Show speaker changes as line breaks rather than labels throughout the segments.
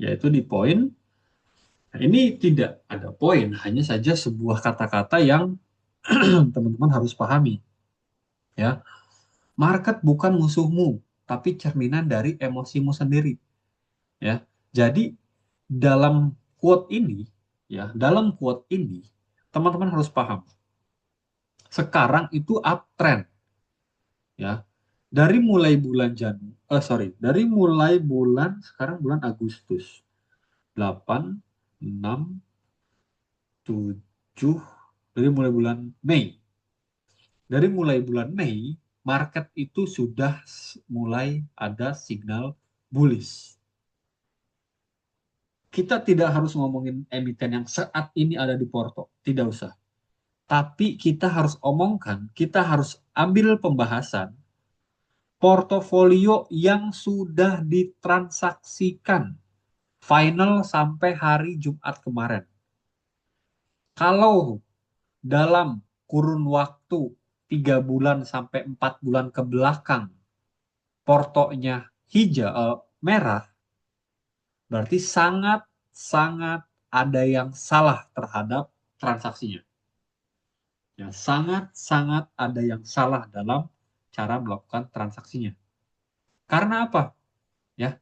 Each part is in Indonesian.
yaitu di poin. Nah, ini tidak ada poin, hanya saja sebuah kata-kata yang teman-teman harus pahami. Ya, market bukan musuhmu, tapi cerminan dari emosimu sendiri. Ya, jadi dalam quote ini, dalam quote ini, teman-teman harus paham. Sekarang itu uptrend, ya. Dari mulai bulan dari mulai bulan sekarang bulan Agustus, 8, 6, 7, dari mulai bulan Mei. Dari mulai bulan Mei, market itu sudah mulai ada signal bullish. Kita tidak harus ngomongin emiten yang saat ini ada di Porto, tidak usah. Tapi kita harus omongkan, kita harus ambil pembahasan portofolio yang sudah ditransaksikan final sampai hari Jumat kemarin. Kalau dalam kurun waktu 3 bulan sampai 4 bulan ke belakang portonya hijau, merah, berarti sangat-sangat ada yang salah terhadap transaksinya. Ya, sangat-sangat ada yang salah dalam cara melakukan transaksinya. Karena apa? Ya,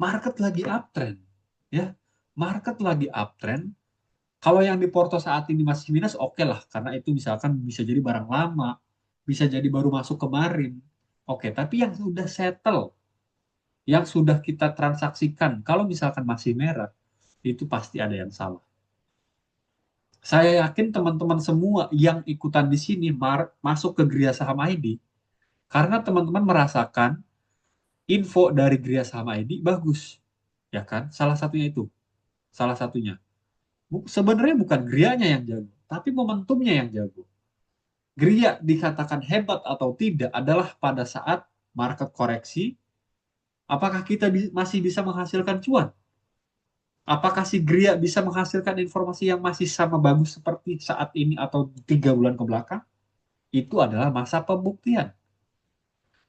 market lagi uptrend. Ya, market lagi uptrend. Kalau yang di Porto saat ini masih minus, oke lah, karena itu misalkan bisa jadi barang lama, bisa jadi baru masuk kemarin. Oke, tapi yang sudah settle, yang sudah kita transaksikan, kalau misalkan masih merah, itu pasti ada yang salah. Saya yakin teman-teman semua yang ikutan di sini masuk ke Gria Saham ID karena teman-teman merasakan info dari Gria Saham ID bagus, ya kan? Salah satunya itu, salah satunya. Sebenarnya bukan Grianya yang jago, tapi momentumnya yang jago. Gria dikatakan hebat atau tidak adalah pada saat market koreksi, apakah kita masih bisa menghasilkan cuan? Apakah si Gria bisa menghasilkan informasi yang masih sama bagus seperti saat ini atau 3 bulan ke belakang? Itu adalah masa pembuktian.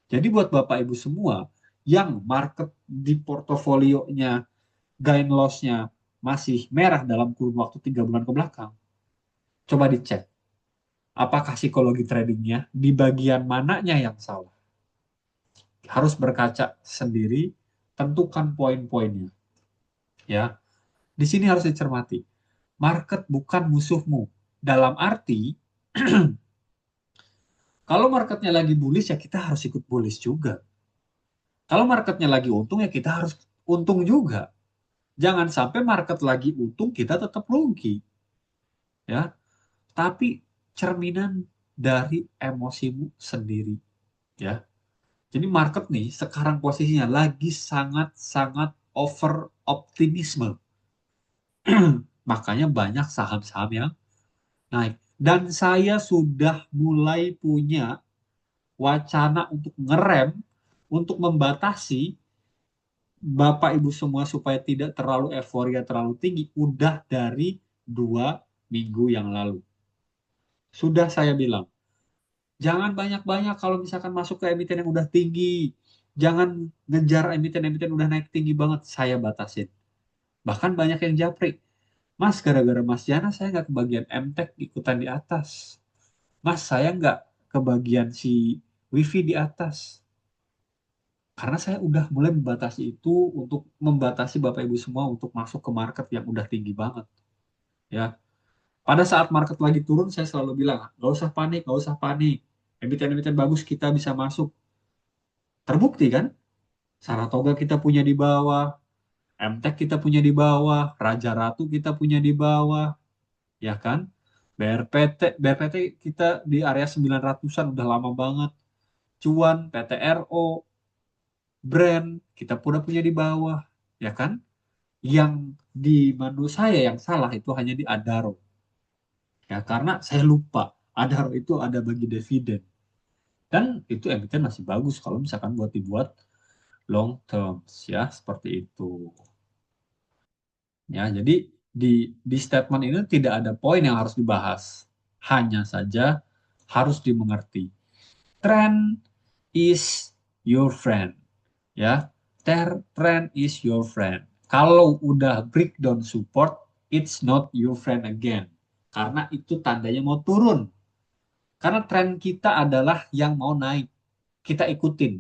Jadi buat Bapak Ibu semua yang market di portofolionya gain loss-nya masih merah dalam kurun waktu 3 bulan ke belakang, coba dicek. Apakah psikologi tradingnya di bagian mananya yang salah? Harus berkaca sendiri, tentukan poin-poinnya. Ya, di sini harus dicermati. Market bukan musuhmu. Dalam arti, kalau marketnya lagi bullish ya kita harus ikut bullish juga. Kalau marketnya lagi untung ya kita harus untung juga. Jangan sampai market lagi untung kita tetap rugi, ya. Tapi cerminan dari emosimu sendiri, ya. Jadi market nih sekarang posisinya lagi sangat-sangat over optimisme. Makanya banyak saham-saham yang naik. Dan saya sudah mulai punya wacana untuk ngerem, untuk membatasi Bapak Ibu semua supaya tidak terlalu euforia terlalu tinggi. Udah dari 2 minggu yang lalu. Sudah saya bilang, jangan banyak-banyak kalau misalkan masuk ke emiten yang udah tinggi. Jangan ngejar emiten-emiten udah naik tinggi banget. Saya batasin. Bahkan banyak yang japri. Mas, gara-gara Mas Jana saya nggak kebagian MTech ikutan di atas. Mas, saya nggak kebagian si WiFi di atas. Karena saya udah mulai membatasi itu untuk membatasi Bapak Ibu semua untuk masuk ke market yang udah tinggi banget. Ya, pada saat market lagi turun, saya selalu bilang, nggak usah panik, nggak usah panik. Emiten-emiten bagus kita bisa masuk. Terbukti kan? Saratoga kita punya di bawah, MTech kita punya di bawah, Raja Ratu kita punya di bawah, ya kan? BRPT kita di area 900-an udah lama banget. Cuan, PTRO, Brand kita pun udah punya di bawah, ya kan? Yang di menurut saya yang salah itu hanya di Adaro. Ya, karena saya lupa Adaro itu ada bagi dividen. Dan itu emiten masih bagus kalau misalkan buat dibuat long term, ya, seperti itu. Ya, jadi di statement ini tidak ada poin yang harus dibahas. Hanya saja harus dimengerti. Trend is your friend. Ya, trend is your friend. Kalau udah breakdown support, it's not your friend again. Karena itu tandanya mau turun. Karena tren kita adalah yang mau naik. Kita ikutin.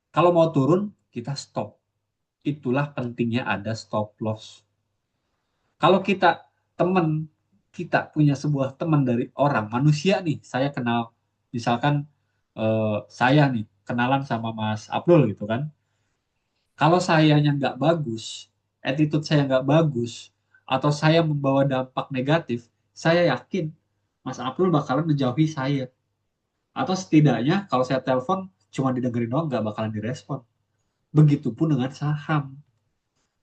Kalau mau turun, kita stop. Itulah pentingnya ada stop loss. Kalau kita teman, kita punya sebuah teman dari orang manusia nih, saya kenal, misalkan saya nih kenalan sama Mas Abdul gitu kan. Kalau sayanya nggak bagus, attitude saya nggak bagus, atau saya membawa dampak negatif, saya yakin Mas Abdul bakalan menjauhi saya. Atau setidaknya kalau saya telepon cuma didengerin doang nggak bakalan direspon. Begitupun dengan saham.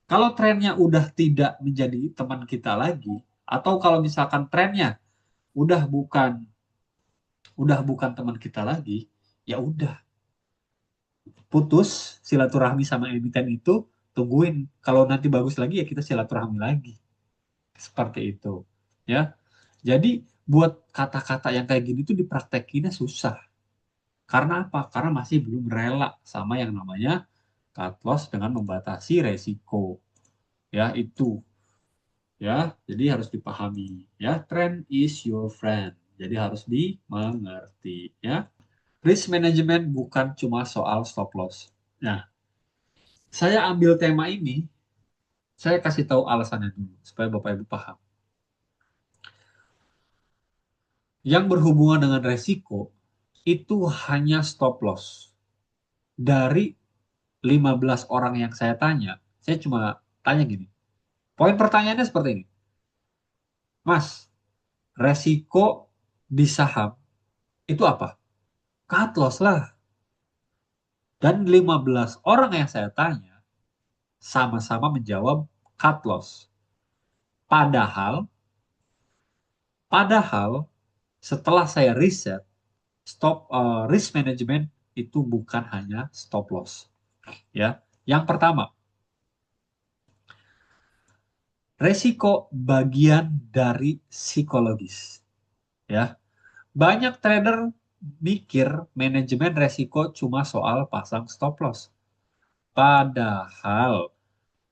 Kalau trennya udah tidak menjadi teman kita lagi, atau kalau misalkan trennya udah bukan teman kita lagi, ya udah putus silaturahmi sama emiten itu, tungguin kalau nanti bagus lagi ya kita silaturahmi lagi. Seperti itu. Ya. Jadi buat kata-kata yang kayak gini tuh dipraktekinnya susah. Karena apa? Karena masih belum rela sama yang namanya cut loss dengan membatasi resiko. Ya, itu ya. Jadi harus dipahami ya, trend is your friend. Jadi harus dimengerti ya. Risk management bukan cuma soal stop loss. Nah, saya ambil tema ini, saya kasih tahu alasannya dulu supaya Bapak Ibu paham. Yang berhubungan dengan resiko itu hanya stop loss. Dari 15 orang yang saya tanya, saya cuma tanya gini. Poin pertanyaannya seperti ini. Mas, resiko di saham itu apa? Cut loss lah. Dan 15 orang yang saya tanya sama-sama menjawab cut loss. Padahal, padahal setelah saya riset, risk management itu bukan hanya stop loss. Ya, yang pertama, resiko bagian dari psikologis. Ya, banyak trader mikir manajemen resiko cuma soal pasang stop loss. Padahal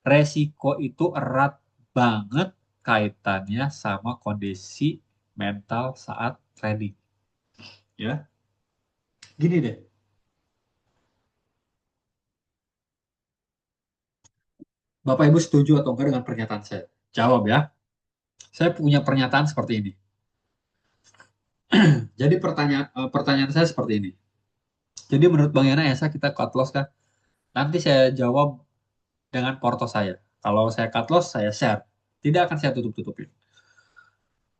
resiko itu erat banget kaitannya sama kondisi mental saat trading. Ya, gini deh. Bapak Ibu setuju atau enggak dengan pernyataan saya? Jawab ya. Saya punya pernyataan seperti ini. Jadi pertanyaan saya seperti ini. Jadi menurut Bang Yana Esa kita cut loss kan? Nanti saya jawab dengan porto saya. Kalau saya cut loss, saya share. Tidak akan saya tutup-tutupin.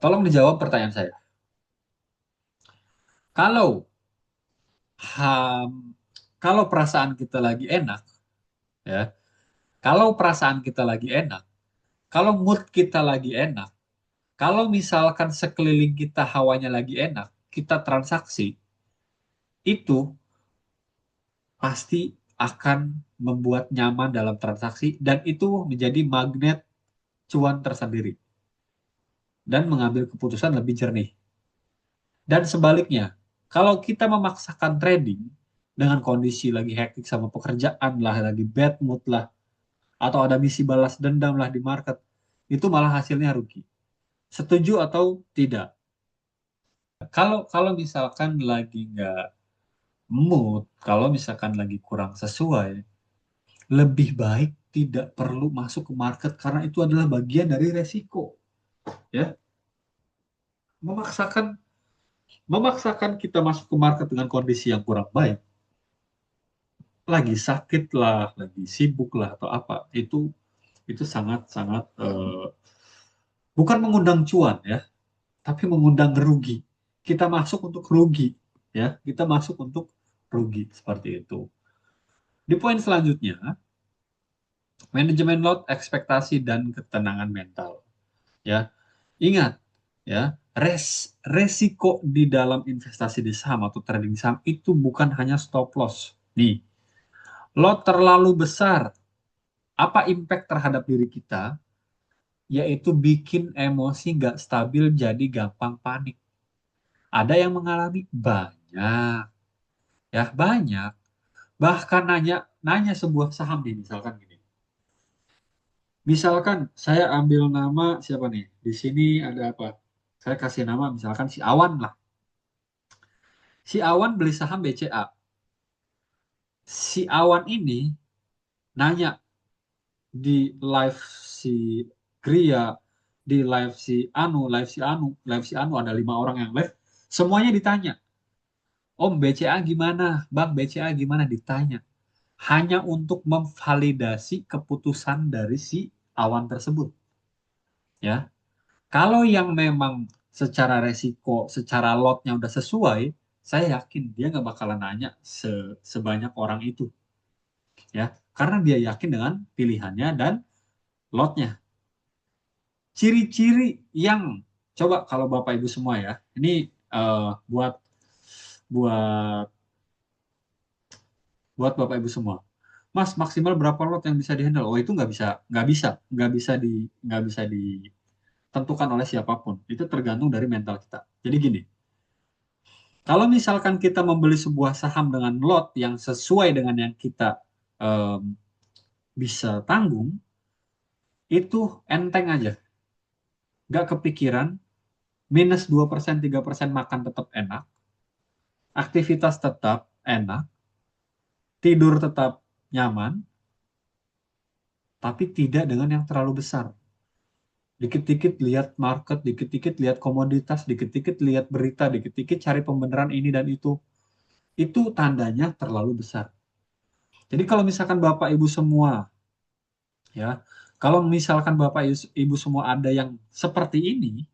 Tolong dijawab pertanyaan saya. Kalau ham, kalau perasaan kita lagi enak, ya, kalau perasaan kita lagi enak, kalau mood kita lagi enak, kalau misalkan sekeliling kita hawanya lagi enak, kita transaksi, itu pasti akan membuat nyaman dalam transaksi dan itu menjadi magnet cuan tersendiri dan mengambil keputusan lebih jernih. Dan sebaliknya, kalau kita memaksakan trading dengan kondisi lagi hektik sama pekerjaan lah, lagi bad mood lah, atau ada misi balas dendam lah di market, itu malah hasilnya rugi. Setuju atau tidak? Kalau kalau misalkan lagi nggak mood, kalau misalkan lagi kurang sesuai, lebih baik tidak perlu masuk ke market karena itu adalah bagian dari resiko. Ya, memaksakan memaksakan kita masuk ke market dengan kondisi yang kurang baik, lagi sakit lah, lagi sibuk lah atau apa, itu sangat sangat bukan mengundang cuan ya, tapi mengundang rugi. Kita masuk untuk rugi, ya, kita masuk untuk rugi seperti itu. Di poin selanjutnya, manajemen lot, ekspektasi dan ketenangan mental. Ya, ingat ya, resiko di dalam investasi di saham atau trading saham itu bukan hanya stop loss. Nih, lot terlalu besar. Apa impact terhadap diri kita? Yaitu bikin emosi nggak stabil jadi gampang panik. Ada yang mengalami banyak, ya banyak. Bahkan nanya nanya sebuah saham nih misalkan gini. Misalkan saya ambil nama siapa nih? Di sini ada apa? Saya kasih nama misalkan si Awan lah. Si Awan beli saham BCA. Si Awan ini nanya di live si Gria, di live si Anu, live si Anu ada 5 orang yang live. Semuanya ditanya. Om BCA gimana? Bang BCA gimana? Ditanya. Hanya untuk memvalidasi keputusan dari si Awan tersebut. Ya, kalau yang memang secara resiko, secara lotnya udah sesuai, saya yakin dia nggak bakalan nanya sebanyak orang itu, ya, karena dia yakin dengan pilihannya dan lotnya. Ciri-ciri yang coba kalau Bapak Ibu semua ya, ini buat buat buat Bapak Ibu semua. Mas, maksimal berapa lot yang bisa dihandle? Oh, itu nggak bisa ditentukan oleh siapapun. Itu tergantung dari mental kita. Jadi gini, kalau misalkan kita membeli sebuah saham dengan lot yang sesuai dengan yang kita em, bisa tanggung, itu enteng aja. Nggak kepikiran, minus 2% 3% makan tetap enak, aktivitas tetap enak, tidur tetap nyaman, tapi tidak dengan yang terlalu besar. Dikit-dikit lihat market, dikit-dikit lihat komoditas, dikit-dikit lihat berita, dikit-dikit cari pembenaran ini dan itu tandanya terlalu besar. Jadi kalau misalkan Bapak Ibu semua, ya, kalau misalkan Bapak Ibu semua ada yang seperti ini,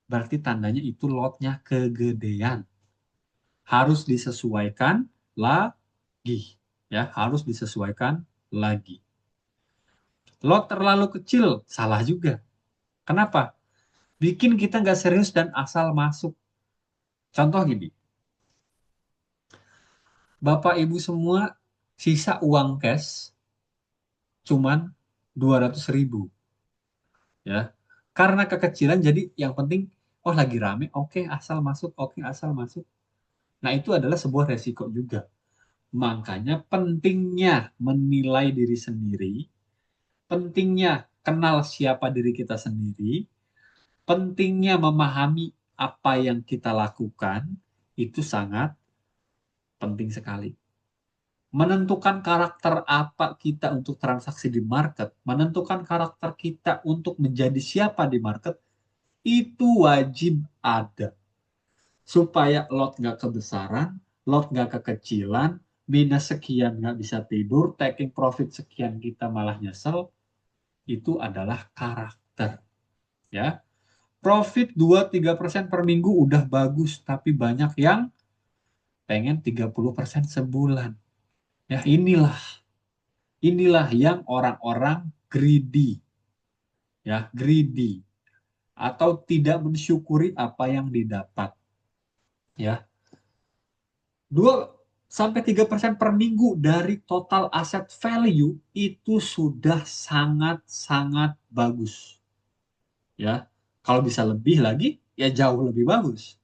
berarti tandanya itu lotnya kegedean. Harus disesuaikan lagi, ya, harus disesuaikan lagi. Lot terlalu kecil, salah juga. Kenapa? Bikin kita nggak serius dan asal masuk. Contoh gini, Bapak Ibu semua sisa uang cash cuman 200.000, ya. Karena kekecilan jadi yang penting, oh lagi rame, oke asal masuk, oke asal masuk. Nah, itu adalah sebuah resiko juga. Makanya pentingnya menilai diri sendiri, pentingnya kenal siapa diri kita sendiri, pentingnya memahami apa yang kita lakukan, itu sangat penting sekali. Menentukan karakter apa kita untuk transaksi di market, menentukan karakter kita untuk menjadi siapa di market, itu wajib ada. Supaya lot nggak kebesaran, lot nggak kekecilan, minus sekian nggak bisa tidur, taking profit sekian kita malah nyesel, itu adalah karakter. Ya, profit 2-3% per minggu udah bagus, tapi banyak yang pengen 30% sebulan. Ya, inilah yang orang-orang greedy, ya, greedy atau tidak mensyukuri apa yang didapat, ya. 2-3% per minggu dari total aset value itu sudah sangat-sangat bagus. Ya, kalau bisa lebih lagi, ya jauh lebih bagus.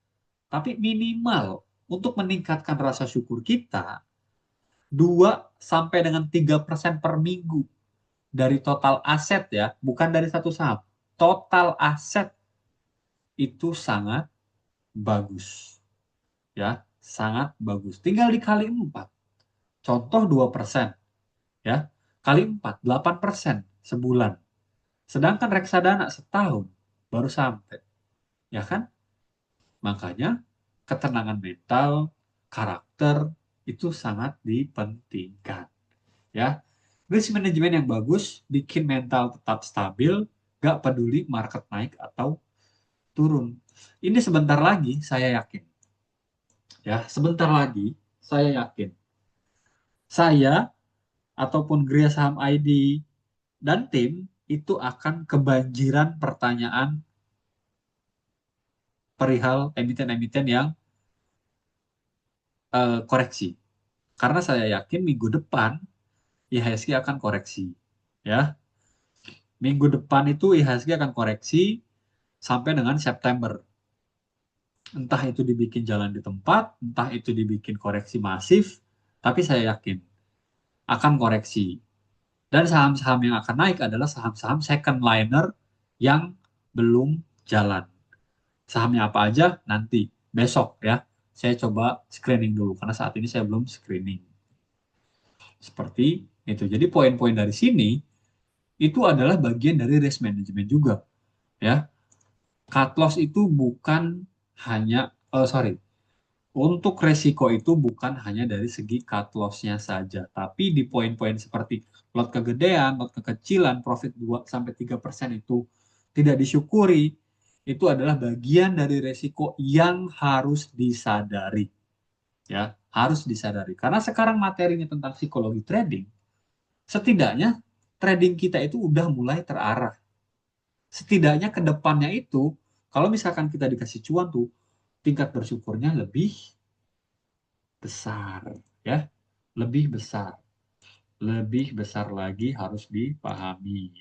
Tapi minimal untuk meningkatkan rasa syukur kita, 2-3% per minggu dari total aset, ya, bukan dari satu saham. Total aset itu sangat bagus. Ya, sangat bagus. Tinggal dikali 4. Contoh 2%, ya, kali 4 8% sebulan. Sedangkan reksadana setahun baru sampai, ya kan? Makanya ketenangan mental, karakter itu sangat dipentingkan, ya. Risk management yang bagus bikin mental tetap stabil, gak peduli market naik atau turun. Ini sebentar lagi saya yakin, ya, sebentar lagi saya yakin saya ataupun Gria Saham ID dan tim itu akan kebanjiran pertanyaan perihal emiten-emiten yang koreksi. Karena saya yakin minggu depan IHSG akan koreksi. Ya, minggu depan itu IHSG akan koreksi sampai dengan September. Entah itu dibikin jalan di tempat, entah itu dibikin koreksi masif, tapi saya yakin akan koreksi. Dan saham-saham yang akan naik adalah saham-saham second liner yang belum jalan. Sahamnya apa aja nanti besok ya. Saya coba screening dulu karena saat ini saya belum screening. Seperti itu. Jadi poin-poin dari sini itu adalah bagian dari risk management juga ya. Cut loss itu bukan hanya sorry. Untuk resiko itu bukan hanya dari segi cut loss-nya saja, tapi di poin-poin seperti lot kegedean, lot kekecilan, profit 2 sampai 3% itu tidak disyukuri, itu adalah bagian dari resiko yang harus disadari. Ya, harus disadari. Karena sekarang materinya tentang psikologi trading, setidaknya trading kita itu udah mulai terarah. Setidaknya ke depannya itu, kalau misalkan kita dikasih cuan tuh, tingkat bersyukurnya lebih besar, ya, lebih besar, lebih besar lagi harus dipahami.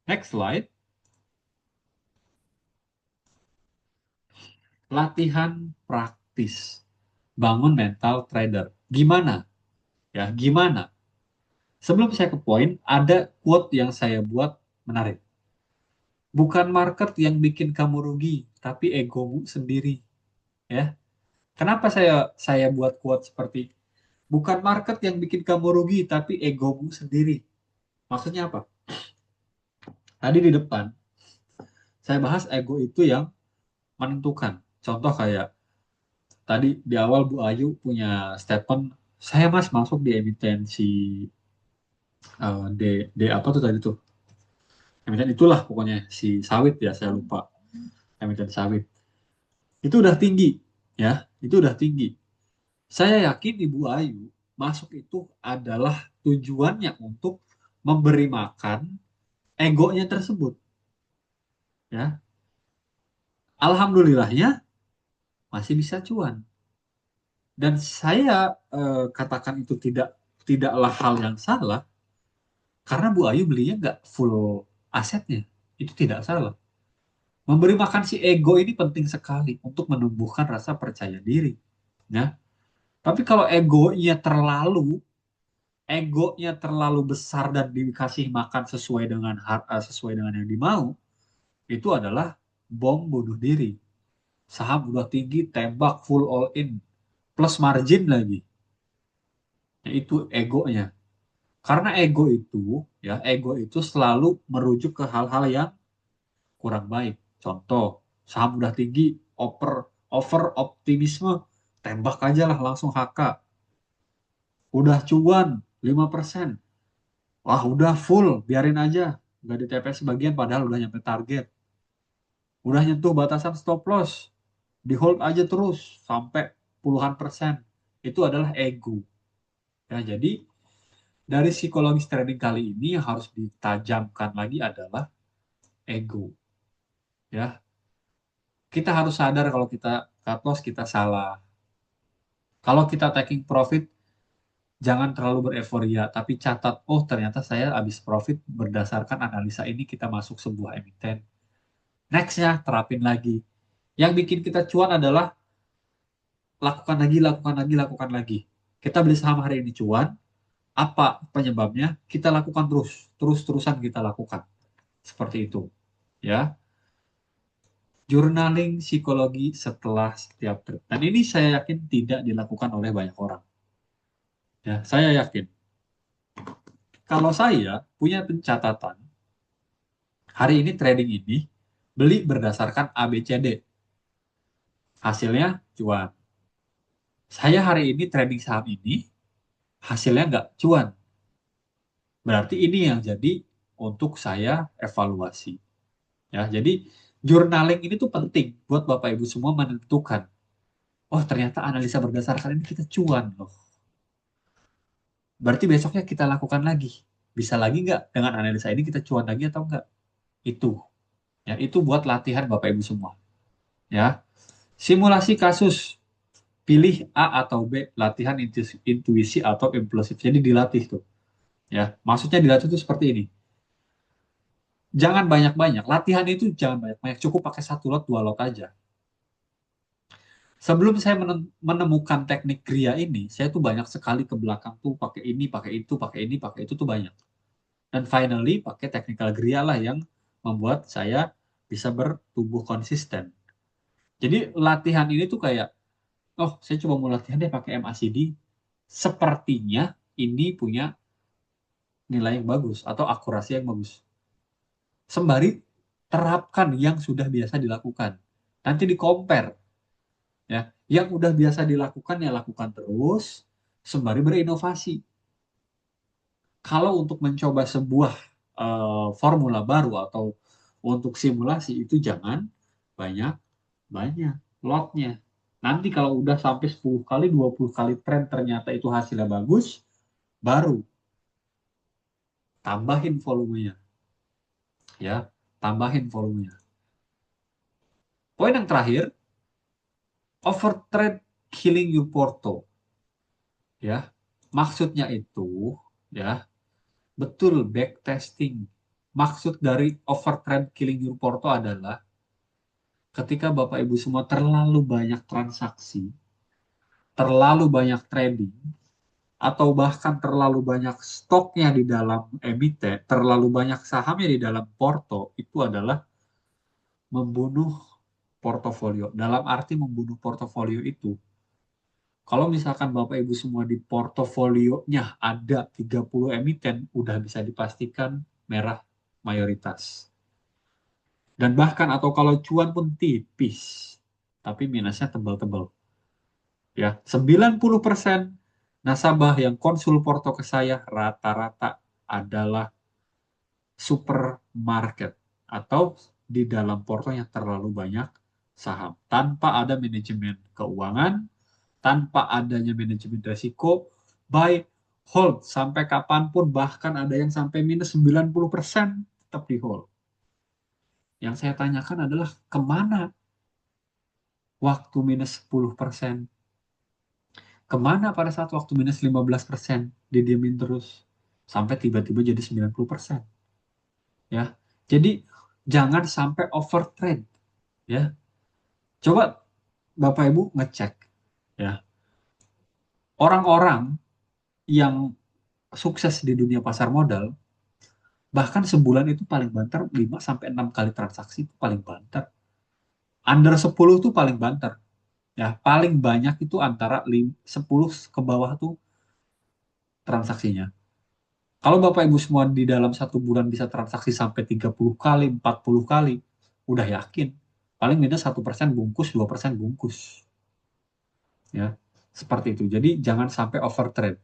Next slide. Latihan praktis, bangun mental trader. Gimana? Ya, gimana? Sebelum saya ke poin, ada quote yang saya buat menarik. Bukan market yang bikin kamu rugi, tapi egomu sendiri. Ya, kenapa saya buat quote seperti bukan market yang bikin kamu rugi, tapi egomu sendiri. Maksudnya apa? Tadi di depan saya bahas ego itu yang menentukan. Contoh kayak tadi di awal Bu Ayu punya statement, saya mas masuk di emitensi D apa tuh tadi tuh? Emiten itulah pokoknya si sawit ya, saya lupa. Emiten sawit. Itu udah tinggi ya, itu udah tinggi. Saya yakin Ibu Ayu masuk itu adalah tujuannya untuk memberi makan egonya tersebut ya. Alhamdulillahnya masih bisa cuan. Dan saya katakan itu tidaklah hal yang salah karena Bu Ayu belinya nggak full asetnya. Itu tidak salah. Memberi makan si ego ini penting sekali untuk menumbuhkan rasa percaya diri. Ya. Tapi kalau egonya terlalu besar dan dikasih makan sesuai dengan yang dimau, itu adalah bom bunuh diri. Saham udah tinggi, tembak full all in, plus margin lagi. Yaitu egonya. Karena ego itu selalu merujuk ke hal-hal yang kurang baik. Contoh, saham udah tinggi, over optimisme, tembak aja lah langsung HK. Udah cuan 5%. Wah, udah full, biarin aja. Nggak di TPS sebagian padahal udah nyampe target. Udah nyentuh batasan stop loss. Di hold aja terus sampai puluhan persen. Itu adalah ego. Ya, jadi dari psikologis trading kali ini yang harus ditajamkan lagi adalah ego. Ya, kita harus sadar kalau kita cut loss kita salah. Kalau kita taking profit, jangan terlalu bereforia, tapi catat, oh ternyata saya habis profit berdasarkan analisa ini kita masuk sebuah emiten. Nextnya terapin lagi. Yang bikin kita cuan adalah lakukan lagi, lakukan lagi, lakukan lagi. Kita beli saham hari ini cuan, apa penyebabnya? Kita lakukan terus-terusan kita lakukan. Seperti itu, ya. Journaling psikologi setelah setiap trip. Dan ini saya yakin tidak dilakukan oleh banyak orang. Ya, saya yakin. Kalau saya punya pencatatan, hari ini trading ini beli berdasarkan ABCD. Hasilnya cuan. Saya hari ini trading saham ini, hasilnya nggak cuan. Berarti ini yang jadi untuk saya evaluasi. Ya, jadi journaling ini tuh penting buat Bapak Ibu semua menentukan. Oh, ternyata analisa berdasarkan ini kita cuan loh. Berarti besoknya kita lakukan lagi. Bisa lagi nggak dengan analisa ini kita cuan lagi atau enggak? Itu. Ya, itu buat latihan Bapak Ibu semua. Ya. Simulasi kasus. Pilih A atau B, latihan intuisi atau impulsif. Jadi dilatih tuh. Ya, maksudnya dilatih itu seperti ini. Jangan banyak-banyak. Latihan itu jangan banyak-banyak. Cukup pakai satu lot, dua lot aja. Sebelum saya menemukan teknik Gria ini, saya tuh banyak sekali ke belakang tuh pakai ini, pakai itu, pakai ini, pakai itu tuh banyak. Dan finally pakai technical Gria lah yang membuat saya bisa bertumbuh konsisten. Jadi latihan ini tuh kayak, oh saya coba mau latihan deh pakai MACD. Sepertinya ini punya nilai yang bagus atau akurasi yang bagus. Sembari terapkan yang sudah biasa dilakukan. Nanti di compare ya. Yang udah biasa dilakukan ya lakukan terus sembari berinovasi. Kalau untuk mencoba sebuah formula baru atau untuk simulasi itu jangan banyak-banyak lotnya. Nanti kalau udah sampai 10 kali, 20 kali tren ternyata itu hasilnya bagus, baru tambahin volumenya ya, tambahin volumenya. Poin yang terakhir, overtrade killing your porto ya. Maksudnya itu ya, betul backtesting. Maksud dari overtrade killing your porto adalah ketika Bapak Ibu semua terlalu banyak transaksi, terlalu banyak trading, atau bahkan terlalu banyak stoknya di dalam emiten, terlalu banyak sahamnya di dalam porto, itu adalah membunuh portofolio. Dalam arti membunuh portofolio itu, kalau misalkan Bapak Ibu semua di portofolionya ada 30 emiten, udah bisa dipastikan merah mayoritas. Dan bahkan atau kalau cuan pun tipis, tapi minusnya tebal-tebal. Ya, 90% nasabah yang konsul porto ke saya rata-rata adalah supermarket atau di dalam porto yang terlalu banyak saham tanpa ada manajemen keuangan, tanpa adanya manajemen risiko, buy, hold sampai kapanpun, bahkan ada yang sampai minus 90% tetap di hold. Yang saya tanyakan adalah kemana waktu minus 10%? Kemana pada saat waktu minus 15% didiemin terus sampai tiba-tiba jadi 90%, ya. Jadi jangan sampai overtrade ya. Coba Bapak Ibu ngecek ya. Orang-orang yang sukses di dunia pasar modal bahkan sebulan itu paling banter 5 sampai 6 kali transaksi itu paling banter. Under 10 itu paling banter. Ya, paling banyak itu antara 10 ke bawah tuh transaksinya. Kalau Bapak Ibu semua di dalam satu bulan bisa transaksi sampai 30 kali, 40 kali, udah yakin. Paling minus 1% bungkus, 2% bungkus. Ya, seperti itu. Jadi jangan sampai overtrade.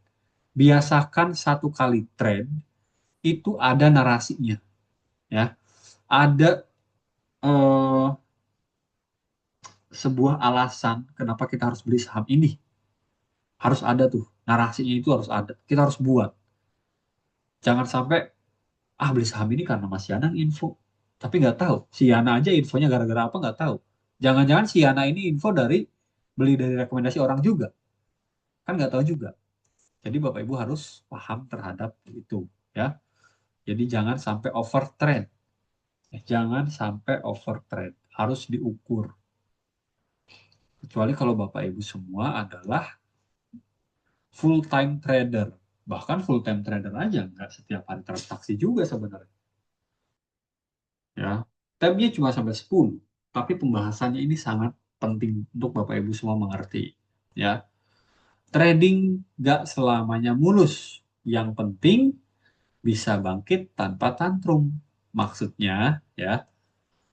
Biasakan satu kali trade itu ada narasinya. Ya, ada eh, sebuah alasan kenapa kita harus beli saham ini. Harus ada tuh. Narasinya itu harus ada. Kita harus buat. Jangan sampai beli saham ini karena Mas Yana info. Tapi nggak tahu. Si Yana aja infonya gara-gara apa nggak tahu. Jangan-jangan si Yana ini info dari beli dari rekomendasi orang juga. Kan nggak tahu juga. Jadi Bapak Ibu harus paham terhadap itu. Ya. Jadi jangan sampai overtrend. Jangan sampai overtrend. Harus diukur. Kecuali kalau Bapak Ibu semua adalah full time trader. Bahkan full time trader aja nggak setiap hari transaksi juga sebenarnya. Ya, tabnya cuma sampai 10, tapi pembahasannya ini sangat penting untuk Bapak Ibu semua mengerti. Ya, trading nggak selamanya mulus. Yang penting bisa bangkit tanpa tantrum. Maksudnya, ya,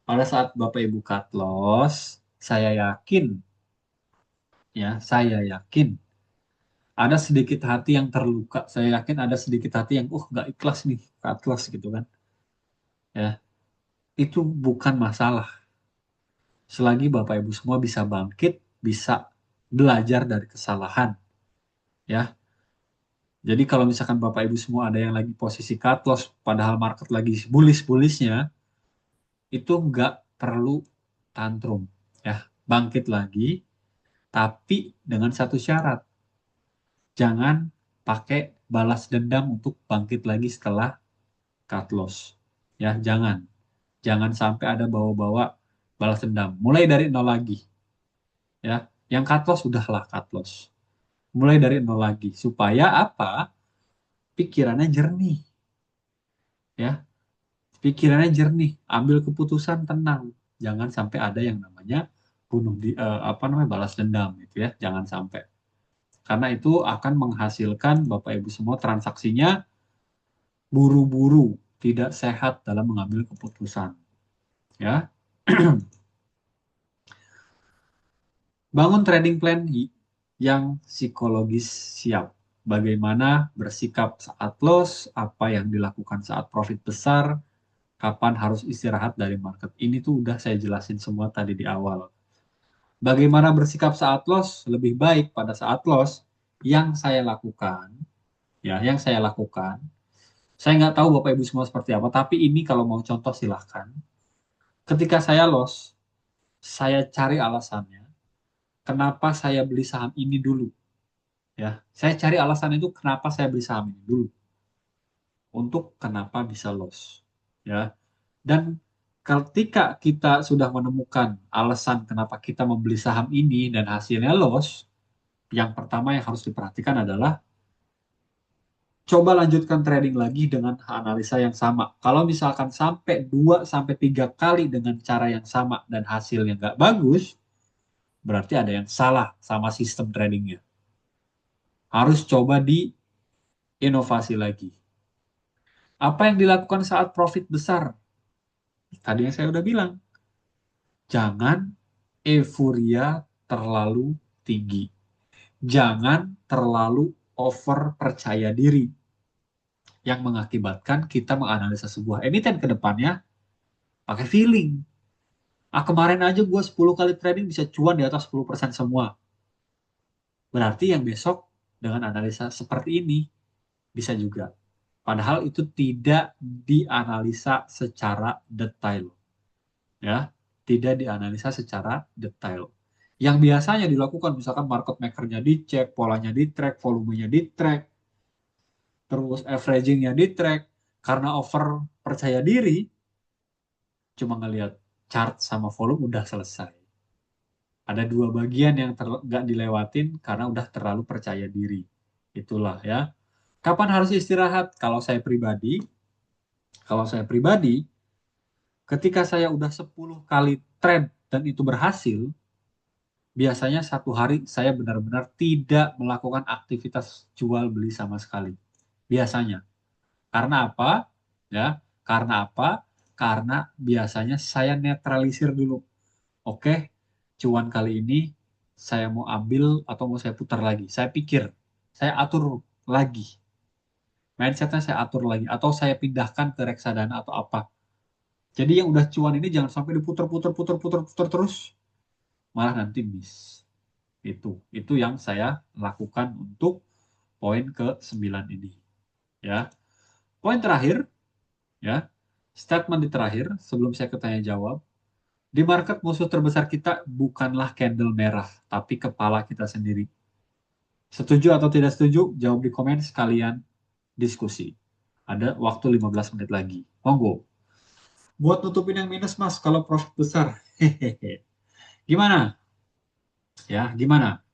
pada saat Bapak Ibu cut loss, saya yakin, ya, saya yakin ada sedikit hati yang terluka. Saya yakin ada sedikit hati yang, nggak ikhlas nih, cut loss gitu kan. Ya, itu bukan masalah. Selagi Bapak Ibu semua bisa bangkit, bisa belajar dari kesalahan, ya. Jadi kalau misalkan Bapak Ibu semua ada yang lagi posisi cut loss, padahal market lagi bullish-bullishnya, itu nggak perlu tantrum, ya. Bangkit lagi, tapi dengan satu syarat, jangan pakai balas dendam untuk bangkit lagi setelah cut loss, ya. Jangan sampai ada bawa-bawa balas dendam. Mulai dari nol lagi, ya. Yang cut loss udahlah cut loss. Mulai dari nol lagi supaya apa? Pikirannya jernih, ya. Pikirannya jernih, ambil keputusan tenang. Jangan sampai ada yang namanya apa namanya balas dendam gitu ya. Jangan sampai. Karena itu akan menghasilkan Bapak Ibu semua transaksinya buru-buru, tidak sehat dalam mengambil keputusan, ya. Bangun trading plan yang psikologis siap. Bagaimana bersikap saat loss, apa yang dilakukan saat profit besar, kapan harus istirahat dari market. Ini tuh udah saya jelasin semua tadi di awal. Bagaimana bersikap saat loss, lebih baik pada saat loss yang saya lakukan, ya, yang saya lakukan. Saya nggak tahu Bapak Ibu semua seperti apa, tapi ini kalau mau contoh silahkan. Ketika saya loss, saya cari alasannya. Kenapa saya beli saham ini dulu? Ya, saya cari alasan itu kenapa saya beli saham ini dulu. Untuk kenapa bisa loss. Ya, dan ketika kita sudah menemukan alasan kenapa kita membeli saham ini dan hasilnya loss, yang pertama yang harus diperhatikan adalah coba lanjutkan trading lagi dengan analisa yang sama. Kalau misalkan sampai 2 sampai 3 kali dengan cara yang sama dan hasilnya nggak bagus, berarti ada yang salah sama sistem tradingnya. Harus coba diinovasi lagi. Apa yang dilakukan saat profit besar? Tadi yang saya udah bilang, jangan euforia terlalu tinggi. Jangan terlalu over percaya diri yang mengakibatkan kita menganalisa sebuah emiten ke depannya pakai feeling. Ah, kemarin aja gue 10 kali trading bisa cuan di atas 10% semua. Berarti yang besok dengan analisa seperti ini bisa juga. Padahal itu tidak dianalisa secara detail. Ya, tidak dianalisa secara detail. Yang biasanya dilakukan misalkan market maker-nya dicek, polanya di-track, volumenya di-track, terus averaging-nya di-track. Karena over percaya diri, cuma ngelihat chart sama volume udah selesai. Ada dua bagian yang nggak dilewatin karena udah terlalu percaya diri. Itulah ya. Kapan harus istirahat? Kalau saya pribadi, ketika saya udah 10 kali trade dan itu berhasil, biasanya satu hari saya benar-benar tidak melakukan aktivitas jual beli sama sekali. Biasanya. Karena apa? Ya, karena apa? Karena biasanya saya netralisir dulu. Oke, cuan kali ini saya mau ambil atau mau saya putar lagi. Saya pikir, saya atur lagi. Mindsetnya saya atur lagi. Atau saya pindahkan ke reksadana atau apa. Jadi yang udah cuan ini jangan sampai diputar-putar, putar-putar, putar terus. Malah nanti miss. Itu yang saya lakukan untuk poin ke-9 ini. Ya. Poin terakhir, ya. Statement di terakhir sebelum saya ke tanya jawab. Di market musuh terbesar kita bukanlah candle merah, tapi kepala kita sendiri. Setuju atau tidak setuju? Jawab di komen sekalian diskusi. Ada waktu 15 menit lagi. Monggo. Buat nutupin yang minus, Mas, kalau profit besar. Hehehe. Gimana? Ya, gimana?